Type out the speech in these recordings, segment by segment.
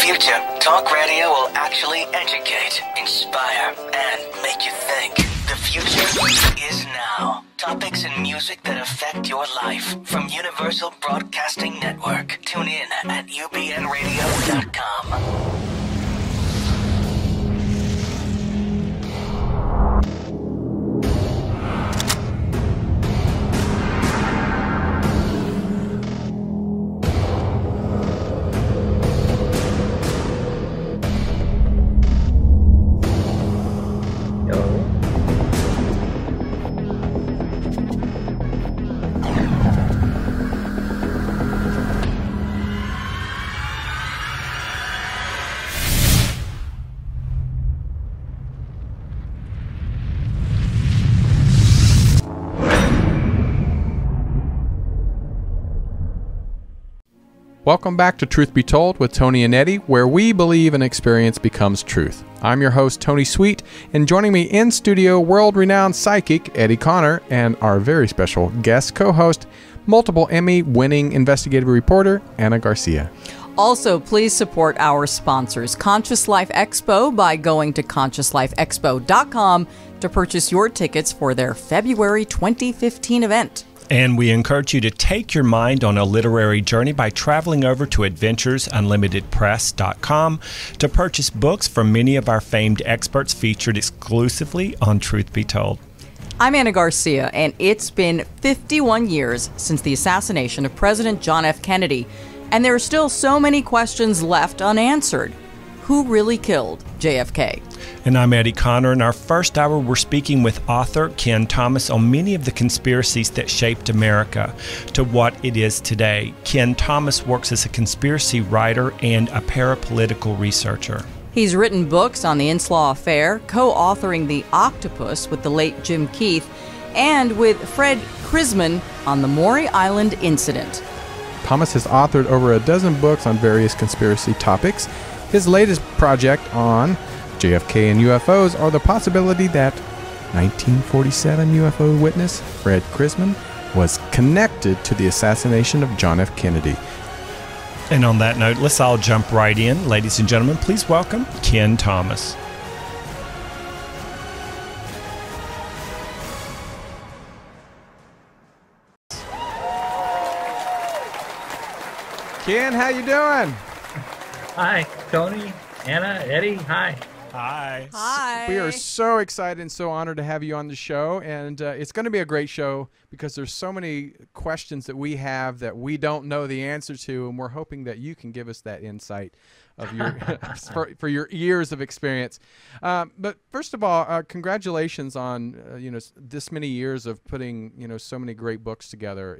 future, talk radio will actually educate, inspire, and make you think. The future is now. Topics and music that affect your life from Universal Broadcasting Network. Tune in at ubnradio.com. Welcome back to Truth Be Told with Tony and Eddie, where we believe an experience becomes truth. I'm your host, Tony Sweet, and joining me in studio, world-renowned psychic Eddie Connor, and our very special guest co-host, multiple Emmy-winning investigative reporter, Anna Garcia. Also, please support our sponsors, Conscious Life Expo, by going to consciouslifeexpo.com to purchase your tickets for their February 2015 event. And we encourage you to take your mind on a literary journey by traveling over to adventuresunlimitedpress.com to purchase books from many of our famed experts featured exclusively on Truth Be Told. I'm Anna Garcia, and it's been 51 years since the assassination of President John F. Kennedy, and there are still so many questions left unanswered. Who really killed JFK? And I'm Eddie Connor. In our first hour, we're speaking with author Kenn Thomas on many of the conspiracies that shaped America to what it is today. Kenn Thomas works as a conspiracy writer and a parapolitical researcher. He's written books on the Inslaw Affair, co-authoring The Octopus with the late Jim Keith, and with Fred Krisman on the Maury Island Incident. Thomas has authored over a dozen books on various conspiracy topics. His latest project on JFK and UFOs are the possibility that 1947 UFO witness Fred Krisman was connected to the assassination of John F. Kennedy. And on that note, let's all jump right in. Ladies and gentlemen, please welcome Kenn Thomas. Kenn, how you doing? Hi, Tony, Anna, Eddie, hi. Hi. Hi. We are so excited and so honored to have you on the show, and it's going to be a great show because there's so many questions that we have that we don't know the answer to, and we're hoping that you can give us that insight of your for your years of experience. But first of all, congratulations on this many years of putting so many great books together.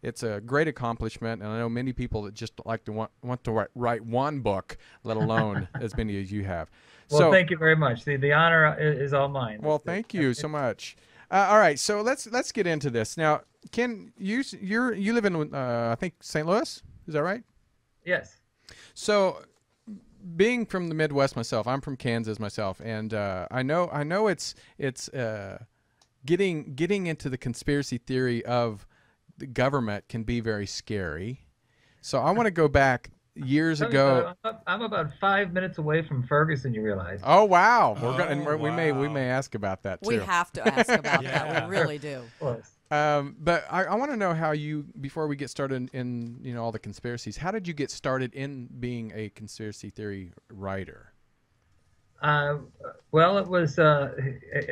It's a great accomplishment, and I know many people that just like to want to write one book, let alone as many as you have. Well, thank you very much. The honor is all mine. Well, thank you so much. All right, so let's get into this now. Kenn, you live in I think St. Louis, is that right? Yes. So, being from the Midwest myself, I'm from Kansas myself, and I know it's getting into the conspiracy theory of the government can be very scary. So I want to go back years ago. I'm about 5 minutes away from Ferguson, you realize. Oh wow, we may ask about that too. We have to ask about that. We really do. Of course. But I want to know how you, before we get started in all the conspiracies, how did you get started in being a conspiracy theory writer? Well, it was I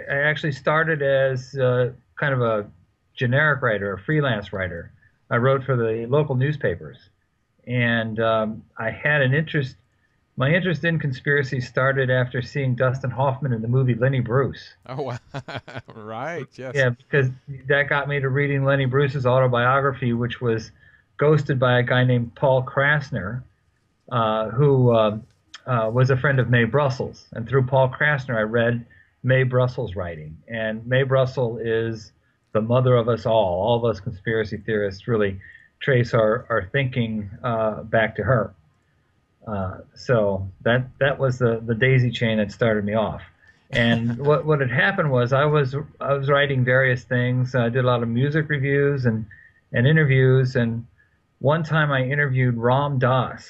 actually started as kind of a generic writer, a freelance writer. I wrote for the local newspapers, and I had an interest. My interest in conspiracy started after seeing Dustin Hoffman in the movie Lenny Bruce. Oh, wow. Right, yes. Yeah, because that got me to reading Lenny Bruce's autobiography, which was ghosted by a guy named Paul Krasner, who was a friend of Mae Brussels. And through Paul Krasner, I read Mae Brussels' writing. And Mae Brussels is the mother of us all. All of us conspiracy theorists really trace our thinking back to her. So that was the daisy chain that started me off. And what had happened was I was writing various things. I did a lot of music reviews and interviews, and one time I interviewed Ram Dass,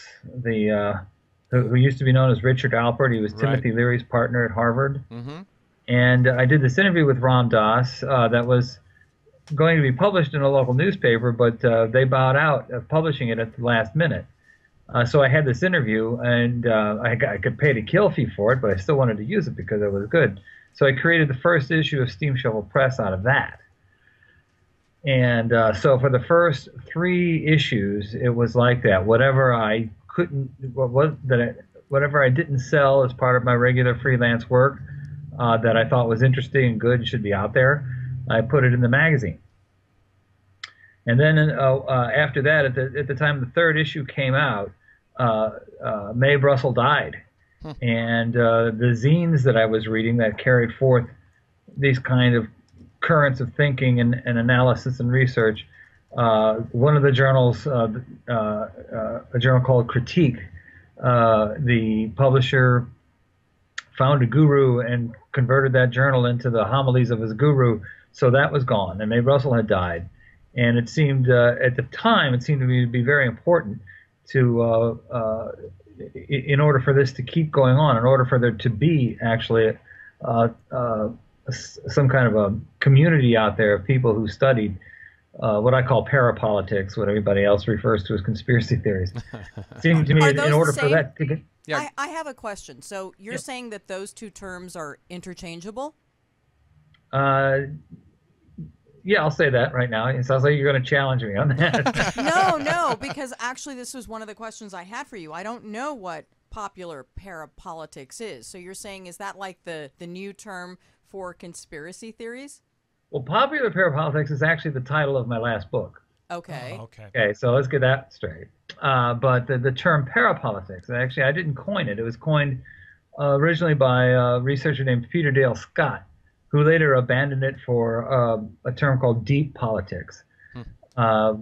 who used to be known as Richard Alpert. He was Right. Timothy Leary's partner at Harvard. Mm-hmm. And I did this interview with Ram Dass that was going to be published in a local newspaper, but they bowed out of publishing it at the last minute. So I had this interview, and I could pay a kill fee for it, but I still wanted to use it because it was good. So I created the first issue of Steam Shovel Press out of that. And so for the first 3 issues, it was like that. Whatever I didn't sell as part of my regular freelance work that I thought was interesting and good and should be out there, I put it in the magazine. And then after that, at the time the 3rd issue came out, Mae Brussell died. And the zines that I was reading that carried forth these kind of currents of thinking and analysis and research, one of the journals, a journal called Critique, the publisher found a guru and converted that journal into the homilies of his guru, so that was gone, and Mae Brussell had died. And it seemed, at the time, it seemed to me to be very important to, in order for this to keep going on, in order for there to be actually some kind of a community out there of people who studied what I call parapolitics, what everybody else refers to as conspiracy theories. It seemed to me Are in those order the for same? that to get... Yeah. I have a question. So you're saying that those 2 terms are interchangeable? Yeah, I'll say that right now. It sounds like you're going to challenge me on that. No, because actually this was one of the questions I had for you. I don't know what popular parapolitics is. So you're saying, is that like the new term for conspiracy theories? Well, popular parapolitics is actually the title of my last book. Okay. Oh, okay. Okay, so let's get that straight. But the term parapolitics, actually, I didn't coin it. It was coined originally by a researcher named Peter Dale Scott, who later abandoned it for a term called deep politics. I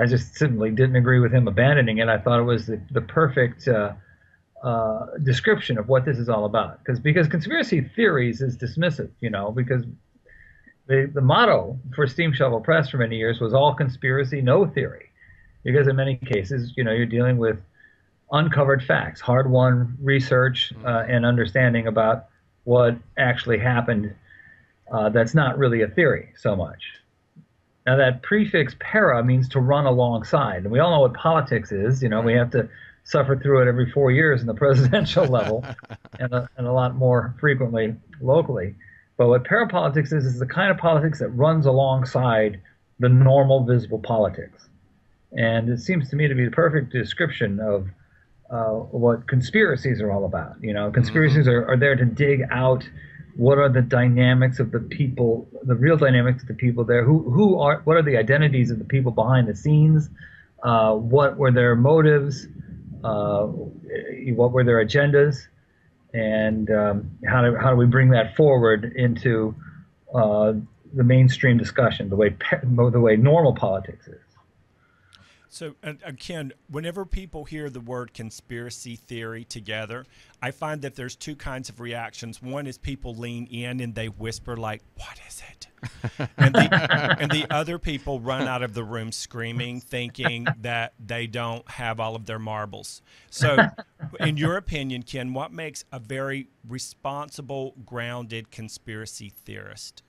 just simply didn't agree with him abandoning it. I thought it was the perfect description of what this is all about. Because conspiracy theories is dismissive, because the motto for Steam Shovel Press for many years was all conspiracy, no theory. Because in many cases, you're dealing with uncovered facts, hard-won research and understanding about what actually happened that's not really a theory so much. Now that prefix para means to run alongside, and we all know what politics is. We have to suffer through it every 4 years in the presidential level and a lot more frequently locally. But what parapolitics is the kind of politics that runs alongside the normal visible politics. And it seems to me to be the perfect description of what conspiracies are all about. Conspiracies are there to dig out what are the dynamics of the people, the real dynamics of the people there. What are the identities of the people behind the scenes? What were their motives? What were their agendas? And how do we bring that forward into the mainstream discussion, the way normal politics is? So, Ken, whenever people hear the word conspiracy theory together, I find that there's 2 kinds of reactions. One is people lean in and they whisper like, "What is it?" and the other people run out of the room screaming, thinking that they don't have all of their marbles. So, in your opinion, Ken, what makes a very responsible, grounded conspiracy theorist?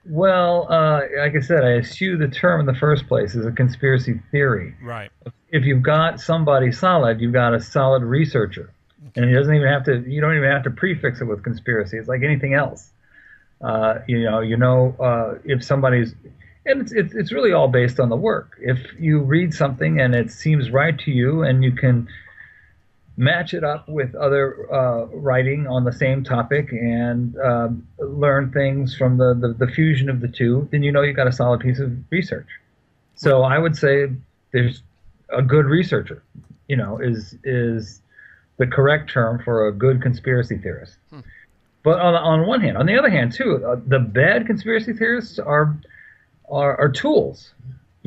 Well, like I said, I eschew the term in the first place as a conspiracy theory. Right. If you've got somebody solid, you've got a solid researcher, and you don't even have to prefix it with conspiracy. It's like anything else. If somebody's, and it's really all based on the work. If you read something and it seems right to you, and you can match it up with other writing on the same topic and learn things from the fusion of the two, then you've got a solid piece of research. So I would say there's a good researcher, is the correct term for a good conspiracy theorist. But on one hand, on the other hand too, the bad conspiracy theorists are tools.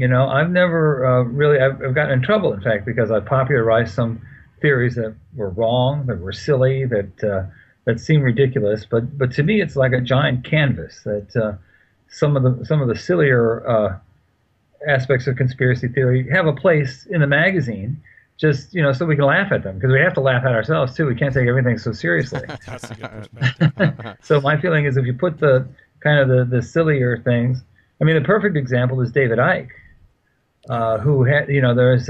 I've never I've gotten in trouble, in fact, because I popularized some theories that were wrong, that were silly, that seem ridiculous. But to me, it's like a giant canvas that some of the sillier aspects of conspiracy theory have a place in the magazine, just so we can laugh at them, because we have to laugh at ourselves too. We can't take everything so seriously. That's a good perspective. So my feeling is, if you put the kind of the sillier things, I mean, the perfect example is David Icke, who had there's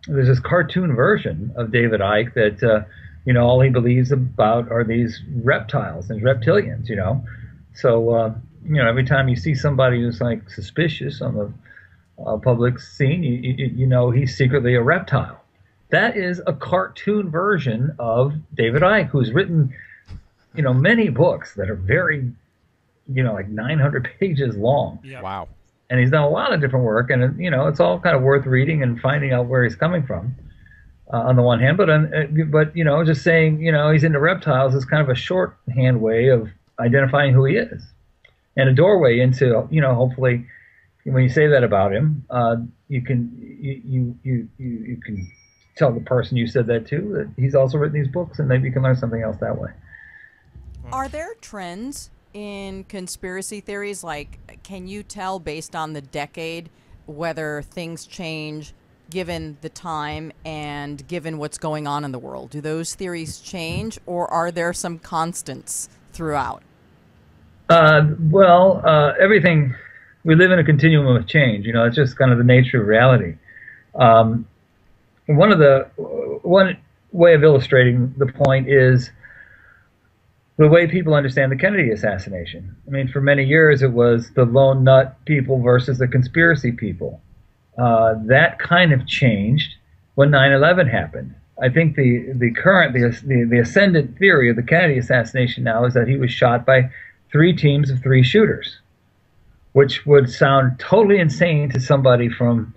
this cartoon version of David Icke that all he believes about are these reptiles and reptilians. So every time you see somebody who's like suspicious on the public scene, you know he's secretly a reptile. That is a cartoon version of David Icke, who's written, many books that are very, like 900 pages long. Yeah. Wow. And he's done a lot of different work, and it's all kind of worth reading and finding out where he's coming from. On the one hand, but just saying he's into reptiles is kind of a shorthand way of identifying who he is, and a doorway into hopefully. When you say that about him, you can tell the person you said that to that he's also written these books, and maybe you can learn something else that way. Are there trends in conspiracy theories? Like, can you tell based on the decade whether things change given the time and given what's going on in the world? Do those theories change, or are there some constants throughout? Everything. We live in a continuum of change. It's just kind of the nature of reality. One way of illustrating the point is the way people understand the Kennedy assassination. I mean, for many years it was the lone nut people versus the conspiracy people. That kind of changed when 9/11 happened. I think the ascendant theory of the Kennedy assassination now is that he was shot by 3 teams of 3 shooters, which would sound totally insane to somebody from,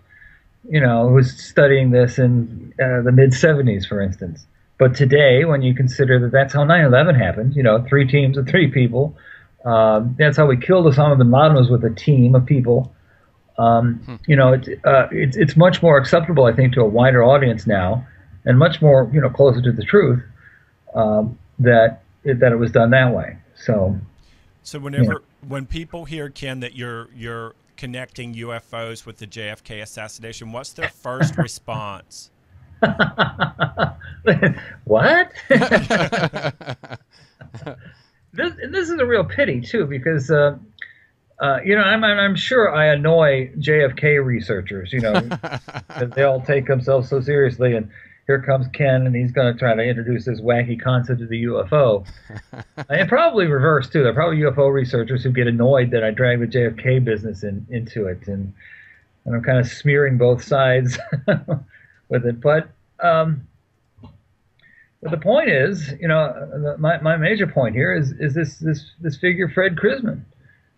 who's studying this in the mid-'70s, for instance. But today, when you consider that that's how 9/11 happened, 3 teams of 3 people, that's how we killed Osama bin Laden, was with a team of people. It's much more acceptable, I think, to a wider audience now, and much more, closer to the truth, that it was done that way. So when people hear, Ken, that you're connecting UFOs with the JFK assassination, what's their first response? What? This is a real pity too, because I'm sure I annoy JFK researchers, because they all take themselves so seriously, and here comes Ken, and he's going to try to introduce this wacky concept of the UFO. And probably reverse, too. There are probably UFO researchers who get annoyed that I drag the JFK business into it, and I'm kind of smearing both sides with it. But the point is, my major point here is this figure, Fred Krisman.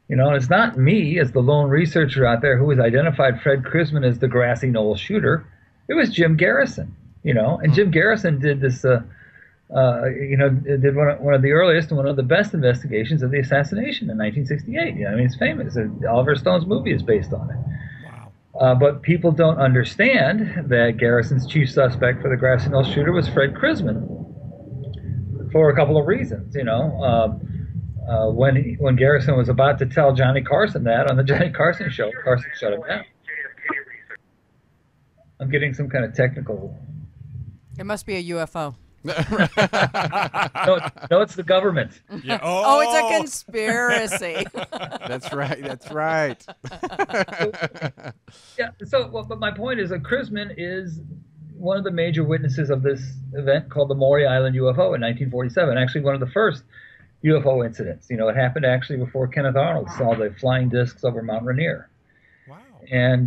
And it's not me as the lone researcher out there who has identified Fred Krisman as the grassy knoll shooter. It was Jim Garrison. And Jim Garrison did this, did one of the earliest and one of the best investigations of the assassination in 1968. It's famous. Oliver Stone's movie is based on it. Wow. But people don't understand that Garrison's chief suspect for the grassy knoll shooter was Fred Krisman, for a couple of reasons. When Garrison was about to tell Johnny Carson that on the Johnny Carson show, Carson shut him down. I'm getting some kind of technical. It must be a UFO. No, it's the government. Yeah. Oh, it's a conspiracy. That's right. That's right. Yeah. So, but my point is that Krisman is one of the major witnesses of this event called the Maury Island UFO in 1947. Actually, one of the first UFO incidents. It happened actually before Kenneth Arnold saw the flying discs over Mount Rainier. Wow. And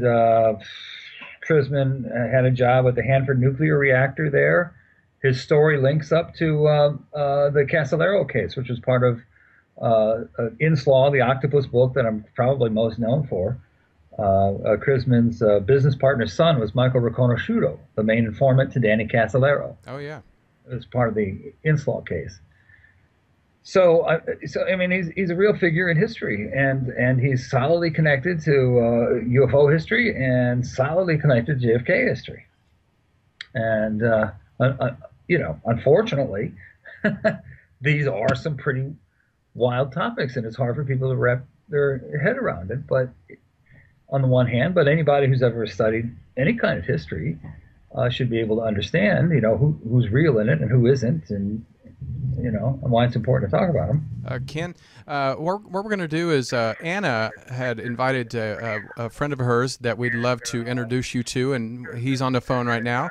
Krisman had a job at the Hanford nuclear reactor there. His story links up to the Casellero case, which was part of Inslaw, the octopus book that I'm probably most known for. Krisman's business partner's son was Michael Riconosciuto, the main informant to Danny Casellero. Oh, yeah. It was part of the Inslaw case. So he's a real figure in history, and he's solidly connected to UFO history and solidly connected to JFK history. And unfortunately, these are some pretty wild topics, and it's hard for people to wrap their head around it. But on the one hand, but anybody who's ever studied any kind of history should be able to understand, who's real in it and who isn't, and and why it's important to talk about them. Ken, what we're going to do is Anna had invited a friend of hers that we'd love to introduce you to, and he's on the phone right now.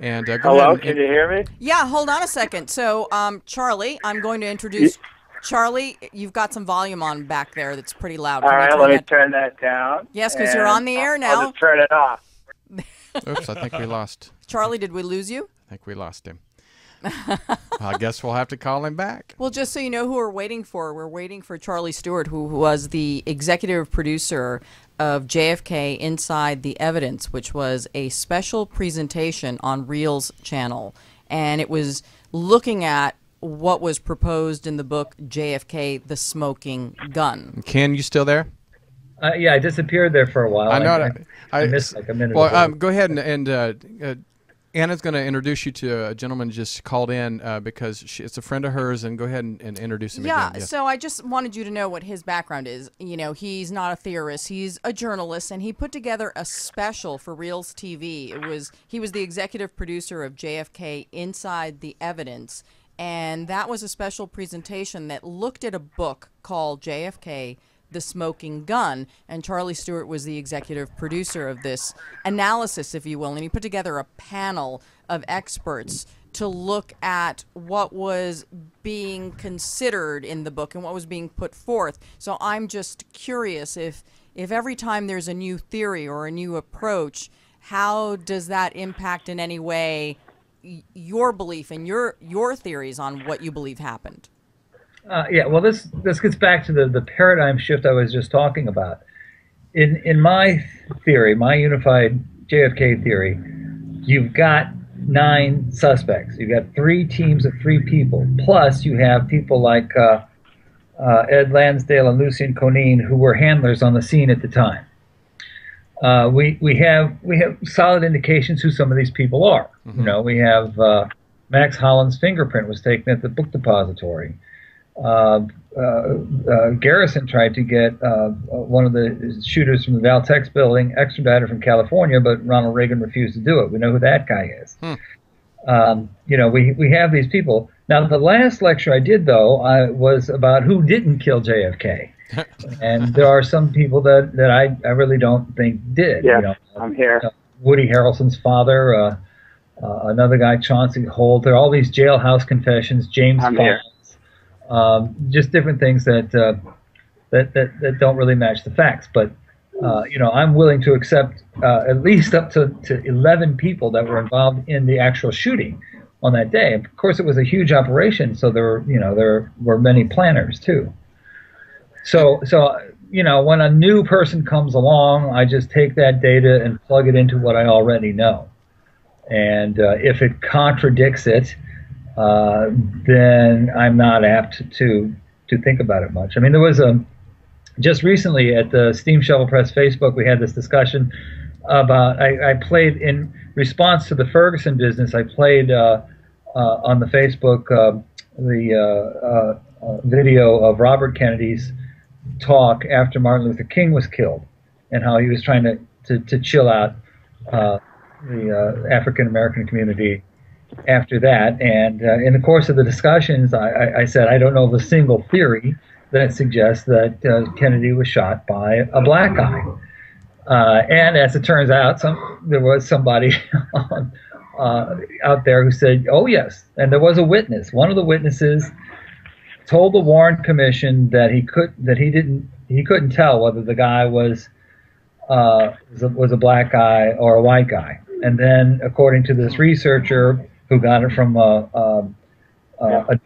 And go hello, ahead can you hear me? Yeah, hold on a second. So, Charlie, I'm going to introduce Charlie. You've got some volume on back there that's pretty loud. All right, let me turn that down. Yes, because you're on the air now. I'll just turn it off. Oops, I think we lost. Charlie, did we lose you? I think we lost him. I guess we'll have to call him back. Well, just so you know who we're waiting for Charlie Stewart, who was the executive producer of JFK Inside the Evidence, which was a special presentation on Reel's channel. And it was looking at what was proposed in the book JFK, The Smoking Gun. Ken, you still there? Yeah, I disappeared there for a while. I know. I missed like a minute. Well, go ahead and Anna's going to introduce you to a gentleman just called in because it's a friend of hers, and go ahead and introduce him again. Yeah, so I just wanted you to know what his background is. He's not a theorist. He's a journalist, and he put together a special for Reel's TV. He was the executive producer of JFK Inside the Evidence, and that was a special presentation that looked at a book called JFK, The Smoking Gun, and Charlie Stewart was the executive producer of this analysis, if you will, and he put together a panel of experts to look at what was being considered in the book and what was being put forth. So I'm just curious if every time there's a new theory or a new approach, how does that impact in any way your belief and your theories on what you believe happened? Yeah, well, this gets back to the paradigm shift I was just talking about. In my theory, my unified JFK theory, you've got 9 suspects. You've got 3 teams of 3 people. Plus, you have people like Ed Lansdale and Lucien Conein, who were handlers on the scene at the time. We have solid indications who some of these people are. Mm-hmm. We have Max Holland's fingerprint was taken at the book depository. Garrison tried to get one of the shooters from the Valtex building extradited from California, but Ronald Reagan refused to do it. We know who that guy is. We have these people. Now, the last lecture I did, though, was about who didn't kill JFK. And there are some people that I really don't think did. Yeah, I'm here. Woody Harrelson's father, another guy, Chauncey Holt. There are all these jailhouse confessions, James Bond. Just different things that don't really match the facts. But I'm willing to accept at least up to 11 people that were involved in the actual shooting on that day. Of course, it was a huge operation, so there were many planners too. So when a new person comes along, I just take that data and plug it into what I already know, and if it contradicts it, then I'm not apt to think about it much. I mean, there was just recently at the Steam Shovel Press Facebook, we had this discussion about, I played in response to the Ferguson business, I played on the Facebook the video of Robert Kennedy's talk after Martin Luther King was killed, and how he was trying to chill out the African American community after that. And in the course of the discussions, I said I don't know of a single theory that suggests that Kennedy was shot by a black guy. And as it turns out, there was somebody out there who said, "Oh yes," and there was a witness. One of the witnesses told the Warren Commission that he couldn't tell whether the guy was a black guy or a white guy. And then, according to this researcher who got it from a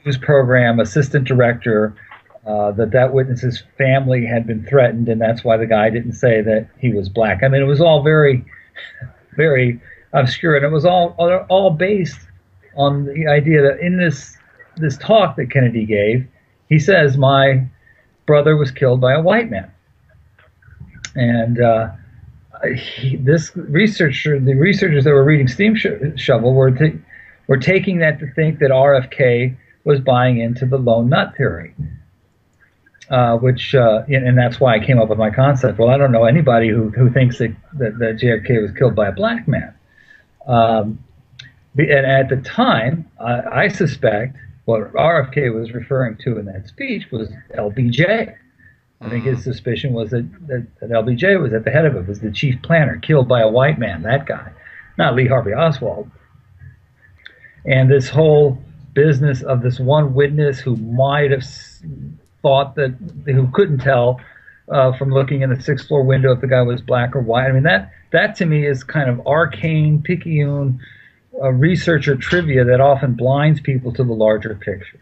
news program assistant director, that witness's family had been threatened, and that's why the guy didn't say that he was black. I mean, it was all very, very obscure, and it was all based on the idea that in this talk that Kennedy gave, he says, "My brother was killed by a white man," and the researchers that were reading Steam Shovel were taking that to think that RFK was buying into the lone nut theory. and that's why I came up with my concept. Well, I don't know anybody who thinks that JFK was killed by a black man. And at the time, I suspect what RFK was referring to in that speech was LBJ. I think his suspicion was that LBJ was at the head of it, was the chief planner, killed by a white man, that guy, not Lee Harvey Oswald. And this whole business of this one witness who might have thought that, who couldn't tell from looking in the sixth floor window if the guy was black or white. I mean, that to me is kind of arcane, picayune researcher trivia that often blinds people to the larger picture.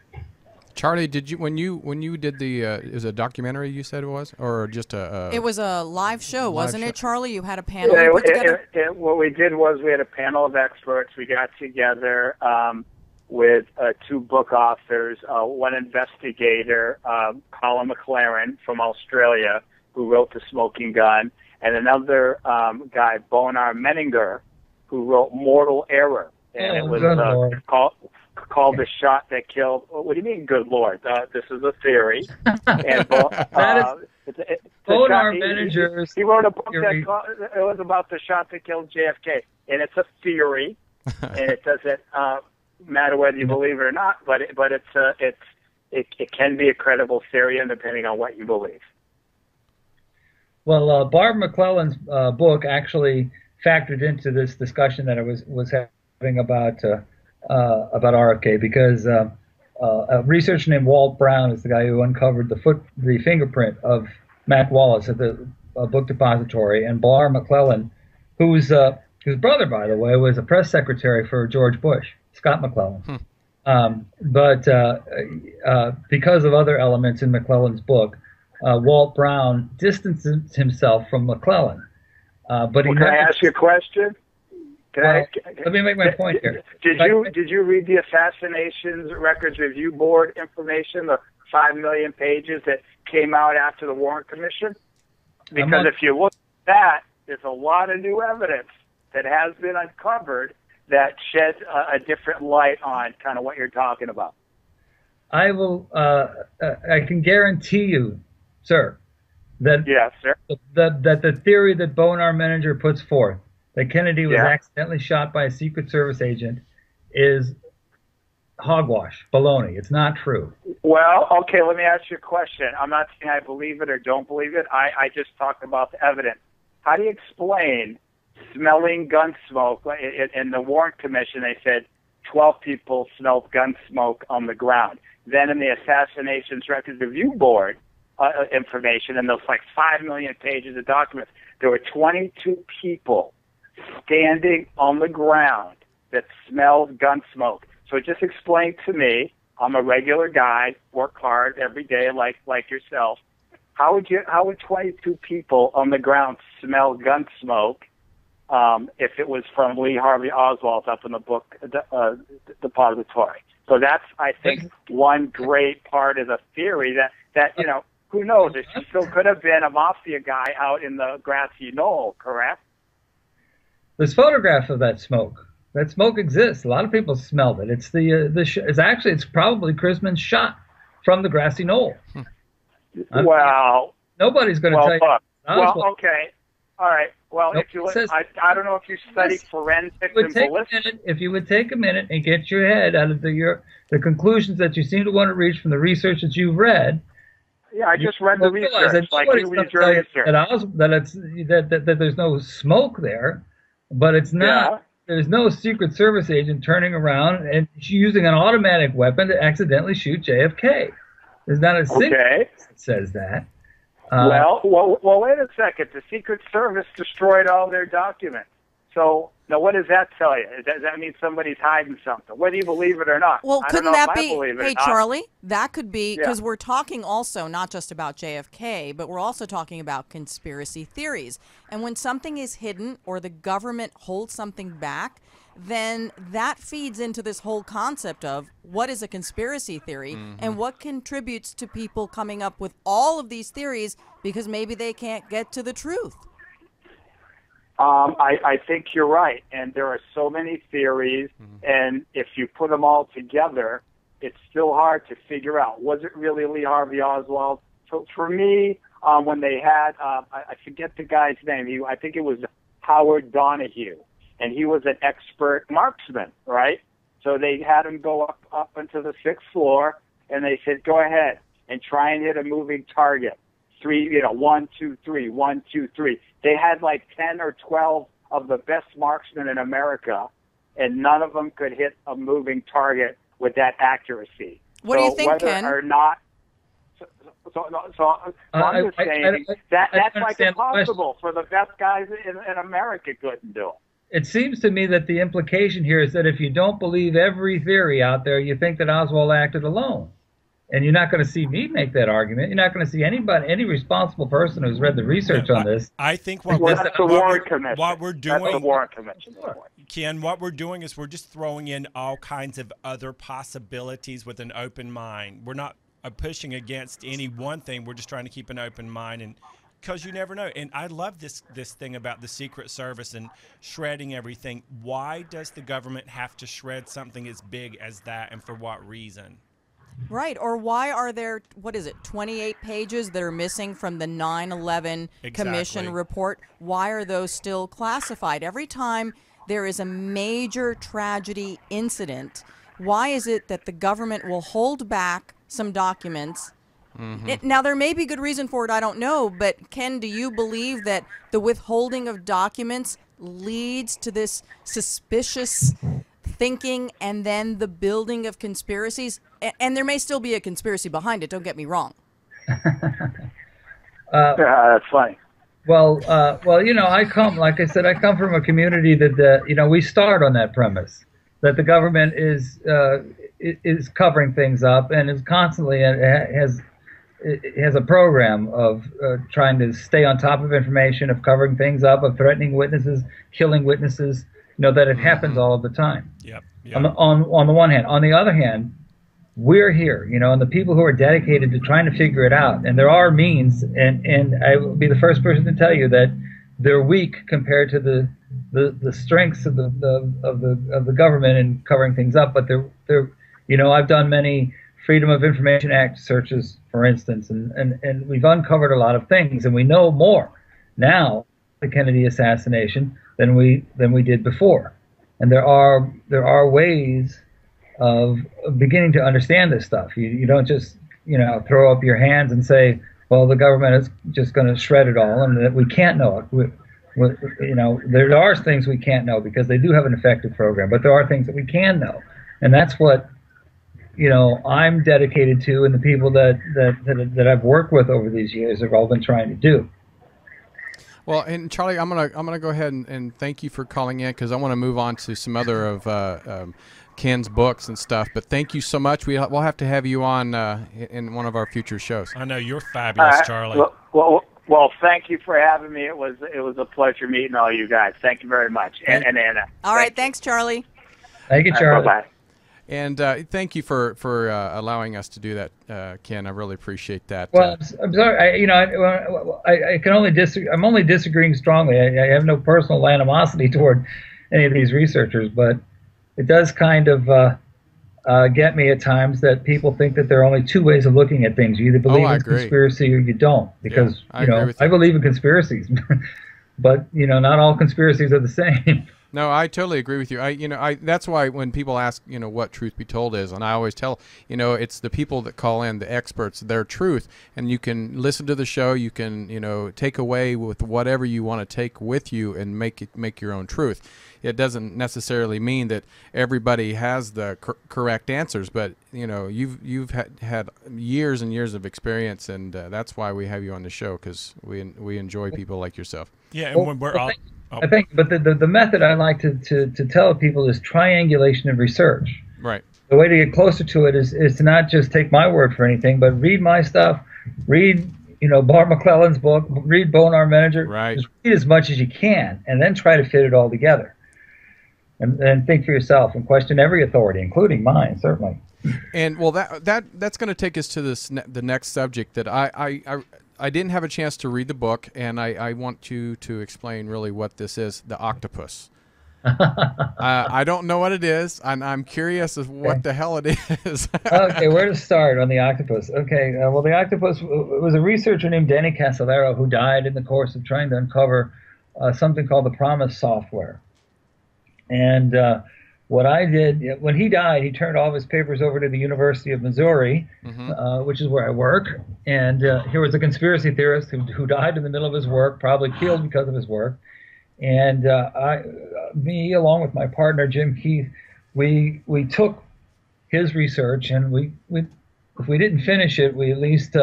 Charlie, did you when you did the is it a documentary you said it was, or just a It was a live show, wasn't show. it, Charlie? You had a panel you put together? What we did was we had a panel of experts. We got together with two book authors, one investigator, Colin McLaren from Australia, who wrote The Smoking Gun, and another guy, Bonar Menninger, who wrote Mortal Error. And it was called The Shot That Killed. What do you mean, good Lord? This is a theory. And Bonar Menninger. He wrote a book it was about the shot that killed JFK, and it's a theory, and it doesn't matter whether you believe it or not. But it can be a credible theory, and depending on what you believe. Well, Barb McClellan's book actually factored into this discussion that I was having about RFK, because a researcher named Walt Brown is the guy who uncovered the fingerprint of Matt Wallace at the book depository, and Barb McClellan, whose brother, by the way, was a press secretary for George Bush, Scott McClellan. But because of other elements in McClellan's book, Walt Brown distances himself from McClellan. Can I ask you a question? Let me make my point here. Did you read the Assassinations Records Review Board information, the 5 million pages that came out after the Warren Commission? Because if you look at that, there's a lot of new evidence that has been uncovered that sheds a different light on kind of what you're talking about. I will. I can guarantee you, sir, that yes, sir. that the theory that Bonar Menninger puts forth, that Kennedy was accidentally shot by a Secret Service agent, is hogwash, baloney. It's not true. Well, okay, let me ask you a question. I'm not saying I believe it or don't believe it. I just talked about the evidence. How do you explain smelling gun smoke? In the Warren Commission, they said 12 people smelled gun smoke on the ground. Then in the Assassinations Records Review Board information, and those like 5 million pages of documents, there were 22 people standing on the ground that smelled gun smoke. So just explain to me, I'm a regular guy, work hard every day like yourself. How would 22 people on the ground smell gun smoke if it was from Lee Harvey Oswald up in the book depository? So that's, I think, one great part of the theory that you know, who knows, it still could have been a mafia guy out in the grassy knoll, correct? There's photographs of that smoke. That smoke exists. A lot of people smelled it. It's it's probably Chrisman's shot from the grassy knoll. Well, nobody's going to tell you. Well, okay, all right. Well, if you I don't know if you study forensics and ballistics. If you would take a minute and get your head out of the conclusions that you seem to want to reach from the research that you've read. Yeah, I just read the research. Like you read your research. That there's no smoke there, but it's not. Yeah. There's no Secret Service agent turning around and using an automatic weapon to accidentally shoot JFK. There's not a single that says that. Well, wait a second. The Secret Service destroyed all their documents. So now, what does that tell you? Does that mean somebody's hiding something, whether you believe it or not? Well, couldn't that be? Hey, Charlie, that could be, because we're talking also not just about JFK, but we're also talking about conspiracy theories. And when something is hidden or the government holds something back, then that feeds into this whole concept of what is a conspiracy theory and what contributes to people coming up with all of these theories because maybe they can't get to the truth. I think you're right, and there are so many theories, and if you put them all together, it's still hard to figure out, was it really Lee Harvey Oswald? for me, when they had, I forget the guy's name. I think it was Howard Donahue, and he was an expert marksman, right? So they had him go up into the 6th floor, and they said, go ahead and try and hit a moving target. 1, 2, 3, 1, 2, 3. They had like 10 or 12 of the best marksmen in America, and none of them could hit a moving target with that accuracy. What do you think, whether Ken? Or not, I'm just saying that's like impossible for the best guys in America couldn't do it. It seems to me that the implication here is that if you don't believe every theory out there, you think that Oswald acted alone. And you're not going to see me make that argument. You're not going to see any responsible person who's read the research on this. I think that's the Warren Commission. What we're doing, that's the Warren Commission. Ken, what we're doing is we're just throwing in all kinds of other possibilities with an open mind. We're not pushing against any one thing. We're just trying to keep an open mind, and because you never know. And I love this thing about the Secret Service and shredding everything. Why does the government have to shred something as big as that, and for what reason? Right, or why are there, 28 pages that are missing from the 9/11 Commission report? Why are those still classified? Every time there is a major tragedy incident, why is it that the government will hold back some documents? Now, there may be good reason for it, I don't know, but Ken, do you believe that the withholding of documents leads to this suspicious thinking and then the building of conspiracies? And there may still be a conspiracy behind it, don't get me wrong. That's funny. Well, I come from a community that, we start on that premise, that the government is covering things up and is constantly has a program of trying to stay on top of information, of covering things up, of threatening witnesses, killing witnesses, that it happens all of the time. Yep. On the one hand. On the other hand, we're here, and the people who are dedicated to trying to figure it out. And there are means, and I will be the first person to tell you that they're weak compared to the strengths of the government in covering things up. But they're I've done many Freedom of Information Act searches, for instance, and we've uncovered a lot of things, and we know more now the Kennedy assassination than we did before. And there are ways of beginning to understand this stuff. You don't just throw up your hands and say, well, the government is just going to shred it all, and that we can't know it. There are things we can't know because they do have an effective program, but there are things that we can know, and that's what I'm dedicated to, and the people that I've worked with over these years have all been trying to do. Well, and Charlie, I'm gonna go ahead and thank you for calling in, because I want to move on to some other of Ken's books and stuff. But thank you so much. We'll have to have you on in one of our future shows. I know you're fabulous, Charlie. Well, thank you for having me. It was a pleasure meeting all you guys. Thank you very much, and Anna. All right, thanks, Charlie. Thank you, Charlie. Bye-bye. And thank you for allowing us to do that, Ken. I really appreciate that. Well, I'm sorry. I can only disagree. I'm only disagreeing strongly. I have no personal animosity toward any of these researchers, but it does kind of get me at times that people think that there are only two ways of looking at things. You either believe in conspiracy or you don't. Because I believe in conspiracies, but not all conspiracies are the same. No, I totally agree with you. That's why when people ask, what Truth Be Told is, and I always tell, it's the people that call in, the experts, their truth, and you can listen to the show. You can, take away with whatever you want to take with you and make your own truth. It doesn't necessarily mean that everybody has the correct answers, but you've had years and years of experience, and that's why we have you on the show, because we enjoy people like yourself. Yeah, and when we're all. I think, but the method I like to tell people is triangulation of research. Right. The way to get closer to it is to not just take my word for anything, but read my stuff, read Bart McClellan's book, read Bonar Manager. Right. Just read as much as you can, and then try to fit it all together. And think for yourself and question every authority, including mine, certainly. And well, that's going to take us to the next subject that I didn't have a chance to read the book, and I want you to explain really what this is, the octopus. I don't know what it is, and I'm curious as what the hell it is. Okay, where to start on the octopus? Okay, well, the octopus was a researcher named Danny Casolaro who died in the course of trying to uncover something called the Promise software. And what I did, when he died, he turned all of his papers over to the University of Missouri, which is where I work. And here was a conspiracy theorist who died in the middle of his work, probably killed because of his work. And me, along with my partner, Jim Keith, we took his research, and we if we didn't finish it, we at least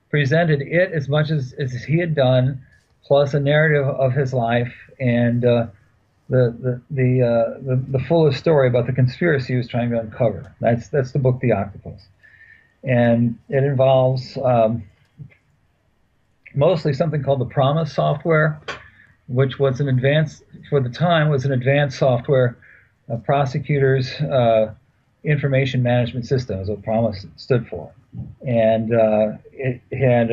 presented it as much as he had done, plus a narrative of his life and the fullest story about the conspiracy he was trying to uncover. That's the book, The Octopus, and it involves mostly something called the Promise software, which was an advanced, for the time, was an advanced software prosecutors information management system, is what Promise stood for, and it had.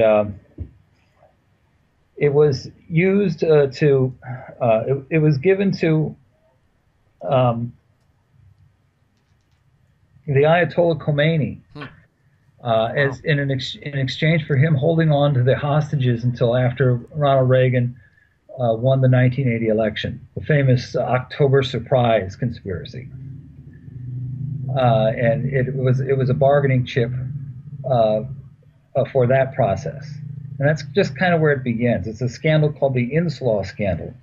It was used it was given to the Ayatollah Khomeini as in exchange for him holding on to the hostages until after Ronald Reagan won the 1980 election, the famous October Surprise conspiracy. And it was a bargaining chip for that process. And that's just kind of where it begins. It's a scandal called the Inslaw scandal.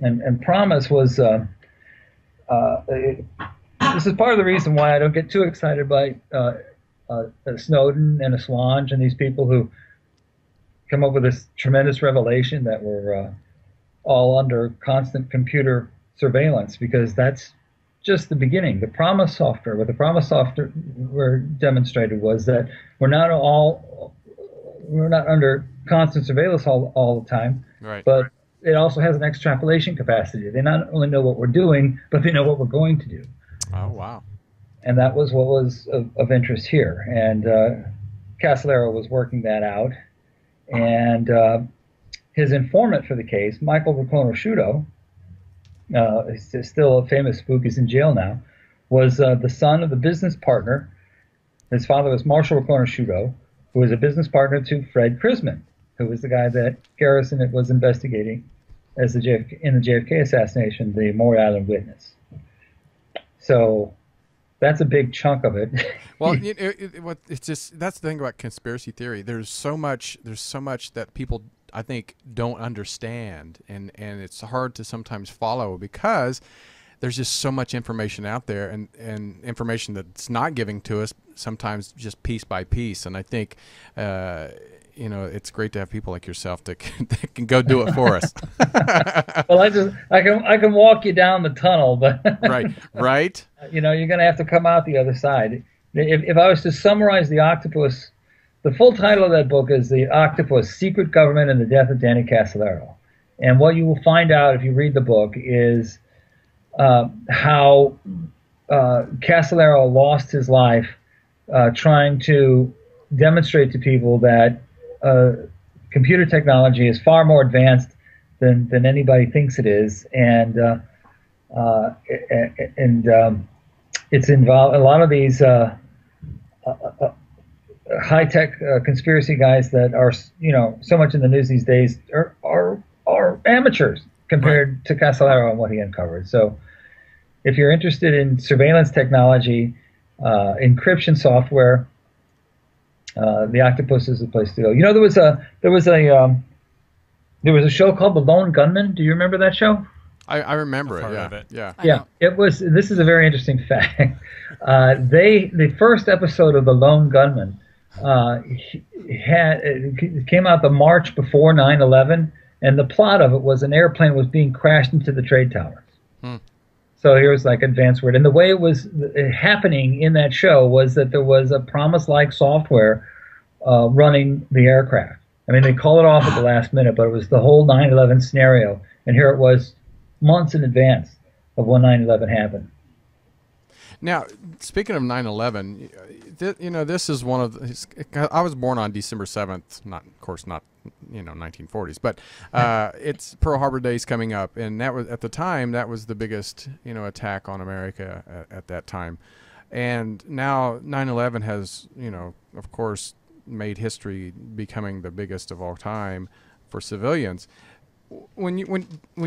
And Promise was, this is part of the reason why I don't get too excited by Snowden and Assange and these people who come up with this tremendous revelation that we're all under constant computer surveillance, because that's just the beginning. The Promise software, what the Promise software demonstrated was that we're not under constant surveillance all the time, right, but it also has an extrapolation capacity. They not only know what we're doing, but they know what we're going to do. Oh, wow. And that was what was of interest here. And Casolaro was working that out. And his informant for the case, Michael Riconosciuto, is still a famous spook, he's in jail now, was the son of the business partner. His father was Marshall Riconosciuto, who was a business partner to Fred Krisman, who was the guy that Garrison was investigating as in the JFK assassination, the Maury Island witness. So that's a big chunk of it. Well, it's just, that's the thing about conspiracy theory. There's so much that people, I think, don't understand, and it's hard to sometimes follow because there's just so much information out there, and information that's not giving to us sometimes just piece by piece. And I think, it's great to have people like yourself that can go do it for us. Well, I can walk you down the tunnel, but right. You're going to have to come out the other side. If I was to summarize The Octopus, the full title of that book is The Octopus: Secret Government and the Death of Danny Casolaro. And what you will find out if you read the book is how Casolaro lost his life trying to demonstrate to people that computer technology is far more advanced than anybody thinks it is, and it's involved a lot of these high-tech conspiracy guys that are so much in the news these days are amateurs compared to Casolaro and what he uncovered. So if you're interested in surveillance technology, encryption software, The Octopus is the place to go. There was a show called The Lone Gunman. Do you remember that show? I remember it. Yeah. It was. This is a very interesting fact. The first episode of The Lone Gunman it came out the March before 9/11, and the plot of it was an airplane was being crashed into the trade towers. So here's like advanced word. And the way it was happening in that show was that there was a Promise-like software running the aircraft. I mean, they call it off at the last minute, but it was the whole 9/11 scenario. And here it was months in advance of when 9/11 happened. Now, speaking of 9/11, this is one of I was born on December 7th, not 1940s. But it's Pearl Harbor Day's coming up, and that was at the time that was the biggest attack on America at that time. And now 9/11 has of course made history, becoming the biggest of all time for civilians. When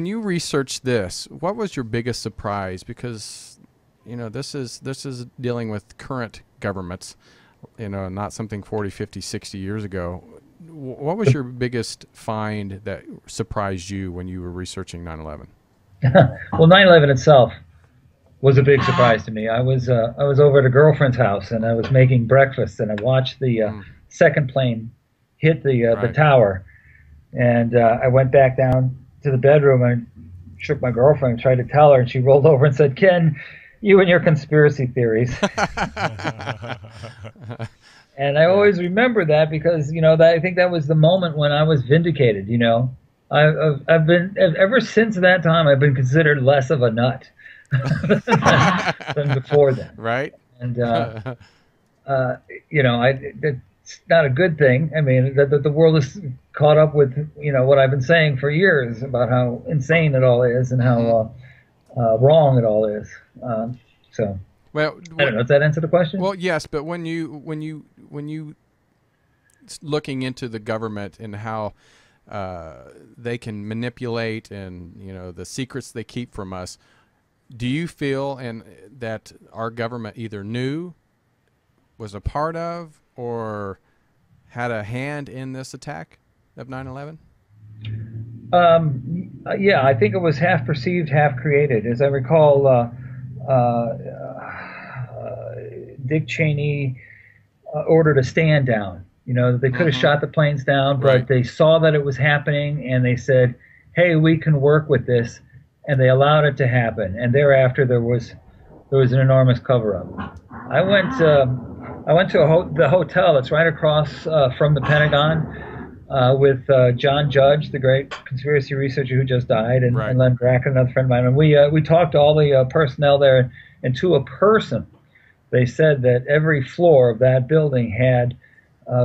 you researched this, what was your biggest surprise? Because this is dealing with current governments, not something 40, 50, 60 years ago. What was your biggest find that surprised you when you were researching 9/11? Well, 9/11 itself was a big surprise to me. I was over at a girlfriend's house, and I was making breakfast, and I watched the second plane hit the tower, and I went back down to the bedroom and shook my girlfriend and tried to tell her, and she rolled over and said, "Ken, you and your conspiracy theories." And I always remember that because I think that was the moment when I was vindicated. I've been ever since that time. I've been considered less of a nut than before then. Right. And it's not a good thing. I mean, the world is caught up with what I've been saying for years about how insane it all is and how wrong it all is. Well, I don't know. Does that answer the question? Well, yes, but when you looking into the government and how they can manipulate and the secrets they keep from us, do you feel that our government either knew, was a part of, or had a hand in this attack of 9/11? Yeah, I think it was half perceived, half created. As I recall, Dick Cheney ordered a stand down. They could have shot the planes down, but they saw that it was happening, and they said, "Hey, we can work with this," and they allowed it to happen. And thereafter, there was an enormous cover-up. I went to the hotel that's right across from the Pentagon with John Judge, the great conspiracy researcher who just died, and Len Bracken, another friend of mine. And we talked to all the personnel there, and to a person, they said that every floor of that building had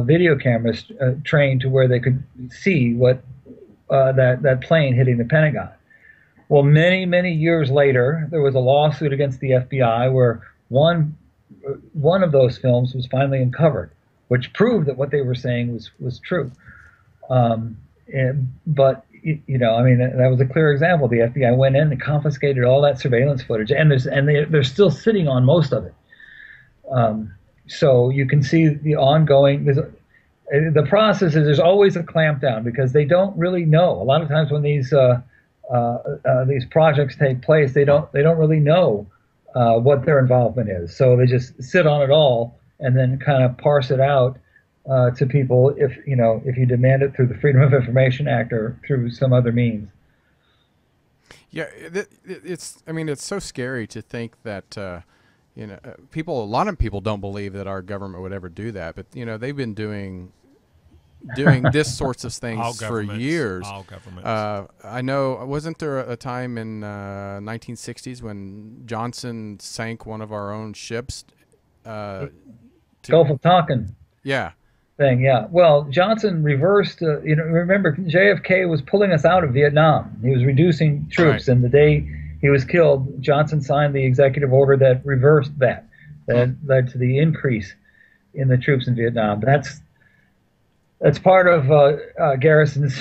video cameras trained to where they could see what that plane hitting the Pentagon. Well, many, many years later, there was a lawsuit against the FBI where one of those films was finally uncovered, which proved that what they were saying was true. But that was a clear example. The FBI went in and confiscated all that surveillance footage, and they're still sitting on most of it. So you can see the ongoing. The process is there's always a clampdown because they don't really know. A lot of times when these projects take place, they don't really know what their involvement is. So they just sit on it all and then kind of parse it out to people if you demand it through the Freedom of Information Act or through some other means. Yeah, it's so scary to think that a lot of people don't believe that our government would ever do that, but they've been doing this sorts of things for years. All governments. I know, wasn't there a time in 1960s when Johnson sank one of our own ships? Gulf of Tonkin. Yeah. Thing, yeah. Well, Johnson reversed. Remember, JFK was pulling us out of Vietnam. He was reducing troops, and the day he was killed, Johnson signed the executive order that reversed that. That led to the increase in the troops in Vietnam. That's part of Garrison's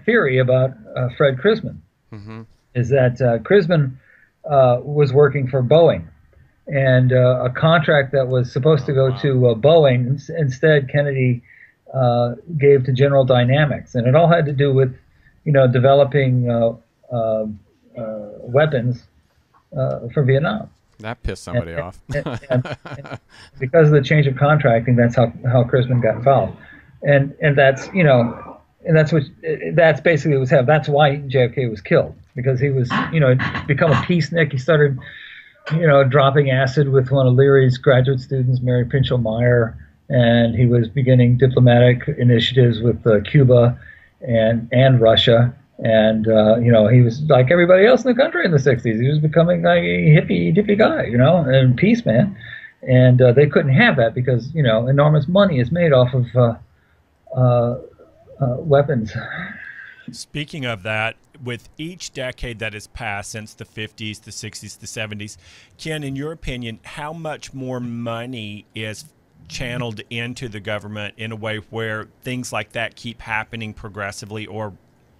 theory about Fred Crisman, is that Crisman was working for Boeing, and a contract that was supposed to go to Boeing, instead Kennedy gave to General Dynamics, and it all had to do with developing weapons for Vietnam. That pissed somebody off. and because of the change of contracting, that's how Crisman got involved. And that's that's basically what was happening. That's why JFK was killed, because he was become a peacenik. He started dropping acid with one of Leary's graduate students, Mary Pinchot Meyer, and he was beginning diplomatic initiatives with Cuba and Russia. And he was like everybody else in the country in the 60s. He was becoming like a hippie guy, and peace man. And they couldn't have that because enormous money is made off of weapons. Speaking of that, with each decade that has passed since the 50s, the 60s, the 70s, Kenn, in your opinion, how much more money is channeled into the government in a way where things like that keep happening progressively or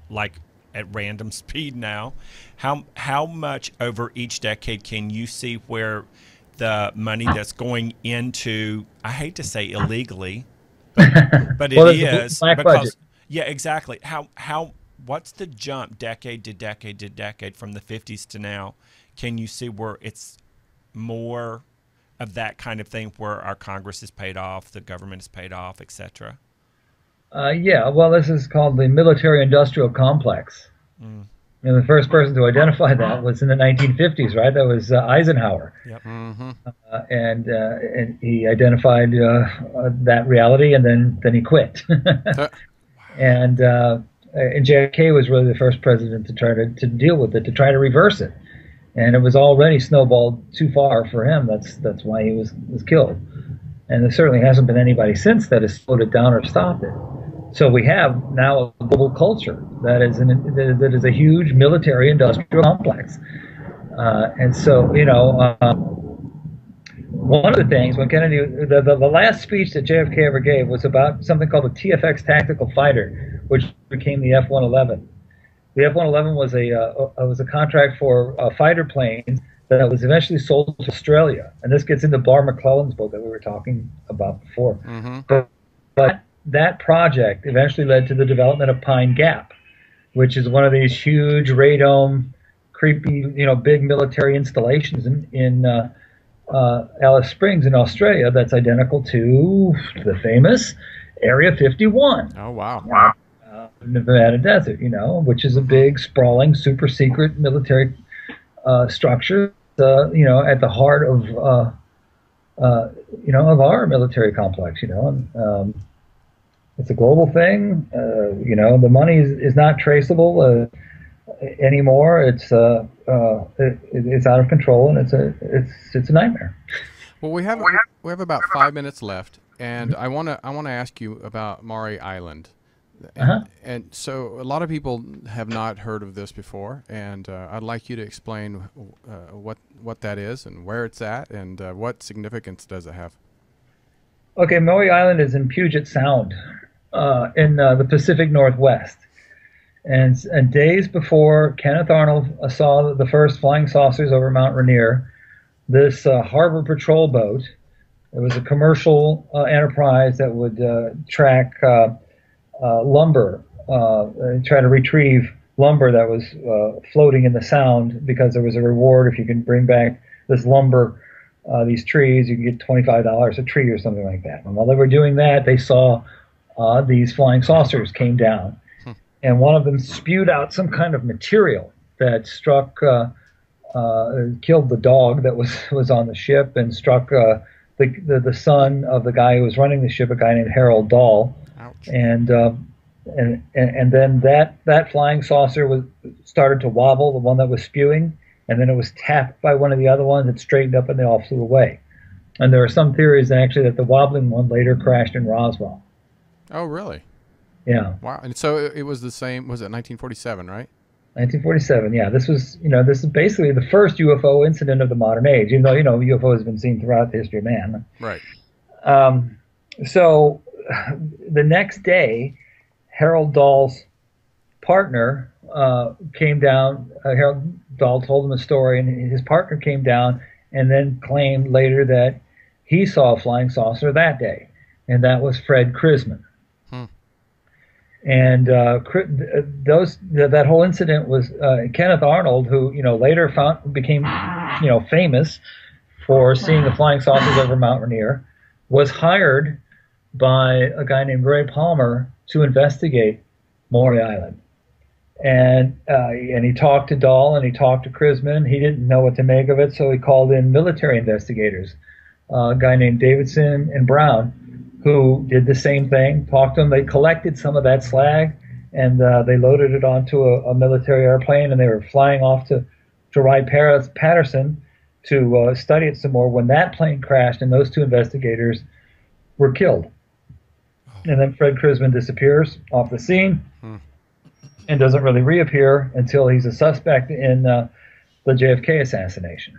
like at random speed now? How much over each decade can you see where the money that's going into, I hate to say illegally, but Well, it there's a is black because budget. yeah, exactly. What's the jump decade to decade to decade from the 50s to now? Can you see where it's more of that kind of thing where our Congress is paid off, the government is paid off, etc.? Yeah, well, this is called the military-industrial complex. Mm. And the first person to identify that was in the 1950s, right? That was Eisenhower. Yep. Mm-hmm. And he identified that reality, and then he quit. And JFK was really the first president to try to deal with it, to try to reverse it. And it was already snowballed too far for him. That's why he was killed. And there certainly hasn't been anybody since that has slowed it down or stopped it. So we have now a global culture that is a huge military-industrial complex. And so, one of the things when Kennedy, the last speech that JFK ever gave was about something called the TFX Tactical Fighter, which became the F-111. The F-111 was a contract for fighter planes that was eventually sold to Australia. And this gets into Barr McClellan's book that we were talking about before. Mm-hmm. But that project eventually led to the development of Pine Gap, which is one of these huge radome, creepy, big military installations in Alice Springs in Australia that's identical to the famous Area 51. Oh, wow. Nevada desert, which is a big, sprawling, super secret military structure, at the heart of our military complex, and it's a global thing. The money is not traceable anymore. It's out of control, and it's a nightmare. Well, we have about 5 minutes left, and I want to ask you about Maury Island. And so a lot of people have not heard of this before, and I'd like you to explain what that is and where it's at and what significance does it have. Okay, Maury Island is in Puget Sound in the Pacific Northwest. And days before Kenneth Arnold saw the first flying saucers over Mount Rainier, this harbor patrol boat, it was a commercial enterprise that would track lumber, try to retrieve lumber that was floating in the sound, because there was a reward if you can bring back this lumber, these trees, you can get $25 a tree or something like that. And while they were doing that, they saw these flying saucers came down, and one of them spewed out some kind of material that struck, killed the dog that was on the ship, and struck the son of the guy who was running the ship, a guy named Harold Dahl. Ouch. And then that flying saucer started to wobble, the one that was spewing, and then it was tapped by one of the other ones. It straightened up, and they all flew away. And there are some theories actually that the wobbling one later crashed in Roswell. Oh, really? Yeah. Wow. And so it was the same. Was it 1947? Right? 1947. Yeah. This is basically the first UFO incident of the modern age. Even though UFO has been seen throughout the history of man. Right. So the next day, Harold Dahl's partner came down. Harold Dahl told him a story, and his partner came down and then claimed later that he saw a flying saucer that day, and that was Fred Krisman. And that whole incident was Kenneth Arnold, who later became famous for seeing the flying saucers over Mount Rainier, was hired by a guy named Ray Palmer to investigate Maury Island. And he talked to Dahl and he talked to Krisman. He didn't know what to make of it, so he called in military investigators, a guy named Davidson and Brown, who did the same thing, talked to them. They collected some of that slag, and they loaded it onto a military airplane, and they were flying off to Wright-Patterson to study it some more when that plane crashed, and those two investigators were killed. Oh, And then Fred Krisman disappears off the scene and doesn't really reappear until he's a suspect in the JFK assassination.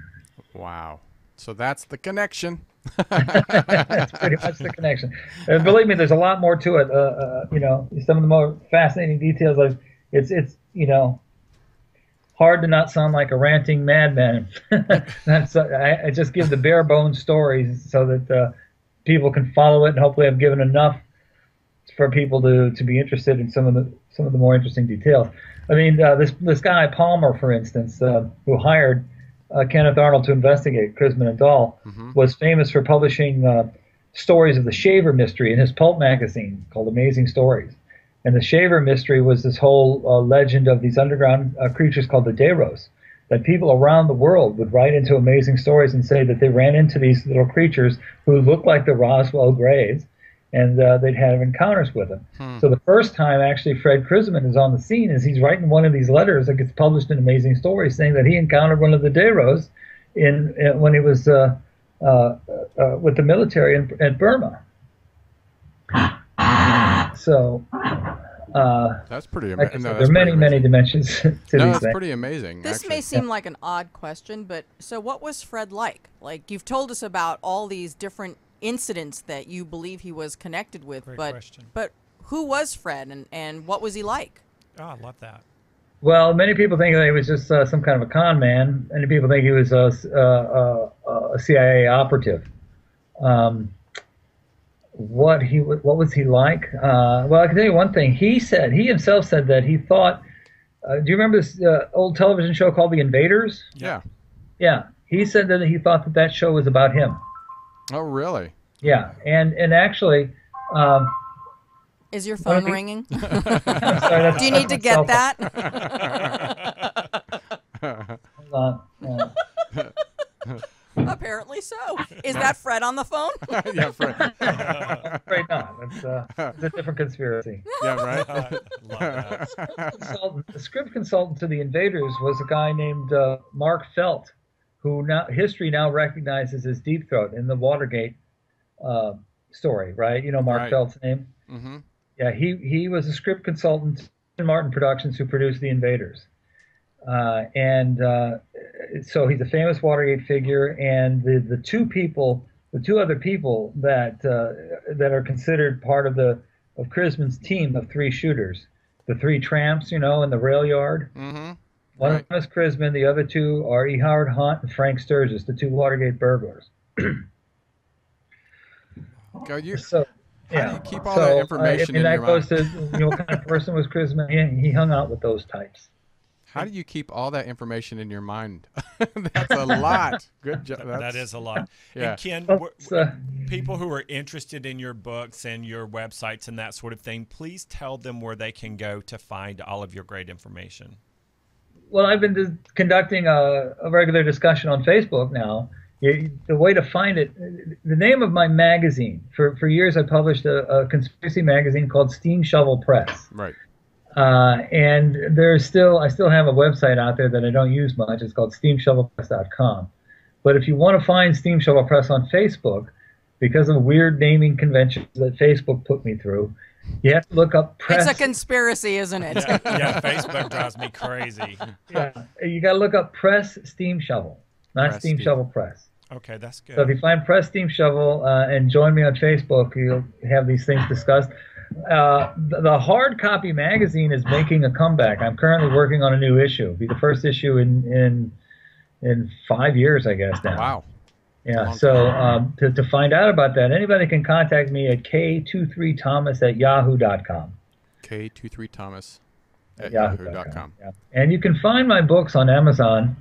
Wow. So that's the connection. That's pretty much the connection. And believe me, there's a lot more to it. You know, some of the more fascinating details. Like it's you know, hard to not sound like a ranting madman. I just give the bare bones stories so that people can follow it, and hopefully I've given enough for people to be interested in some of the more interesting details. I mean, this guy Palmer, for instance, who hired Kenneth Arnold to investigate Krisman and Dahl, was famous for publishing stories of the Shaver mystery in his pulp magazine called Amazing Stories. And the Shaver mystery was this whole legend of these underground creatures called the Deros, that people around the world would write into Amazing Stories and say that they ran into these little creatures who looked like the Roswell Grays, and they'd have encounters with them. So the first time actually Fred Krisman is on the scene is he's writing one of these letters that gets published in Amazing Stories saying that he encountered one of the Deros when he was with the military at Burma. So that's pretty amazing. there are many dimensions to these that's things. pretty amazing. This actually. may seem like an odd question, but so what was Fred like? Like, you've told us about all these different incidents that you believe he was connected with, Great but question. but who was Fred, and what was he like? Oh, I love that. Well, many people think that he was just some kind of a con man. Many people think he was a CIA operative. What was he like? Well, I can tell you one thing. He himself said that he thought. Do you remember this old television show called The Invaders? Yeah. Yeah. He said that he thought that show was about him. Oh, really? Yeah, and actually. Is your phone ringing? I'm sorry, Do you need to get that? Hold on. Apparently so. Is that Fred on the phone? Yeah, Fred. I'm afraid not. It's a different conspiracy. Yeah, right. Love that. The script consultant to The Invaders was a guy named Mark Felt, who history now recognizes as Deep Throat in the Watergate story, right? You know Mark Right. Felt's name? Mm-hmm. Yeah, he was a script consultant in Martin Productions who produced The Invaders. So he's a famous Watergate figure, and the two other people that are considered part of Krisman's team of three shooters, the three tramps, you know, in the rail yard. Mm-hmm. One Right. of them is Krisman, the other two are E. Howard Hunt and Frank Sturgis, the two Watergate burglars. Go you. So, How yeah. do you keep all that information I mean, in that your goes mind? to what kind of person was Krisman. He hung out with those types. How do you keep all that information in your mind? That's a lot. Good job. That is a lot. Yeah. And Ken, Well, people who are interested in your books and your websites and that sort of thing, please tell them where they can go to find all of your great information. Well, I've been conducting a regular discussion on Facebook now. The way to find it, the name of my magazine, for years I published a conspiracy magazine called Steam Shovel Press. Right. And I still have a website out there that I don't use much. It's called steamshovelpress.com. But if you want to find Steam Shovel Press on Facebook, because of weird naming conventions that Facebook put me through, you have to look up press. It's a conspiracy, isn't it? Yeah, Facebook drives me crazy. Yeah, you got to look up Press Steam Shovel, not Press Steam Steam. Shovel Press. Okay, that's good. So if you find Press Steam Shovel and join me on Facebook, you'll have these things discussed. The hard copy magazine is making a comeback. I'm currently working on a new issue. It'll be the first issue in 5 years, I guess now. Wow. Yeah. So to find out about that, anybody can contact me at k23thomas@yahoo.com. K23Thomas at Yahoo.com. yahoo.com. Yeah. And you can find my books on Amazon,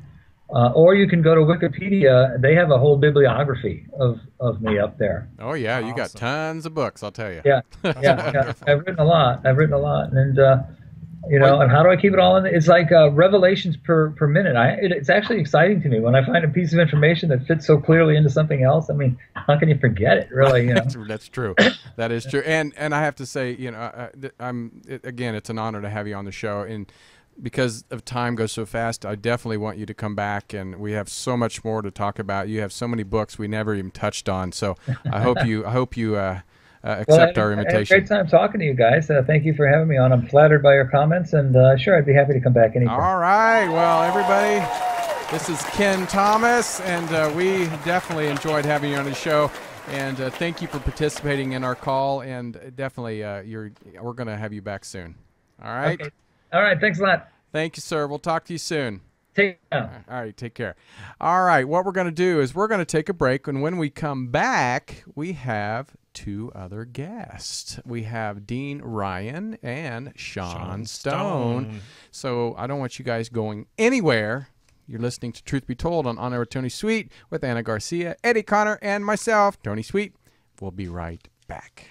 or you can go to Wikipedia. They have a whole bibliography of me up there. Oh, yeah. You got Awesome. tons of books, I'll tell you. Yeah, yeah. I've written a lot, and you know, and how do I keep it all in? It's like revelations per minute. It's actually exciting to me when I find a piece of information that fits so clearly into something else. I mean, how can you forget it? Really, you know. That's true. That is true. And I have to say, you know, again, it's an honor to have you on the show, and because of time goes so fast, I definitely want you to come back, and we have so much more to talk about. You have so many books we never even touched on, so I hope you accept our I had a invitation. great time talking to you guys. Thank you for having me on. I'm flattered by your comments, and sure, I'd be happy to come back anytime. All right. Well, everybody, this is Kenn Thomas, and we definitely enjoyed having you on the show. And thank you for participating in our call. And definitely, we're going to have you back soon. All right. Okay. All right. Thanks a lot. Thank you, sir. We'll talk to you soon. Take care. All right, take care. All right, what we're going to do is we're going to take a break, and when we come back, we have two other guests. We have Dean Ryan and Sean Stone. So I don't want you guys going anywhere. You're listening to Truth Be Told on Air with Tony Sweet with Anna Garcia, Eddie Connor, and myself, Tony Sweet. We'll be right back.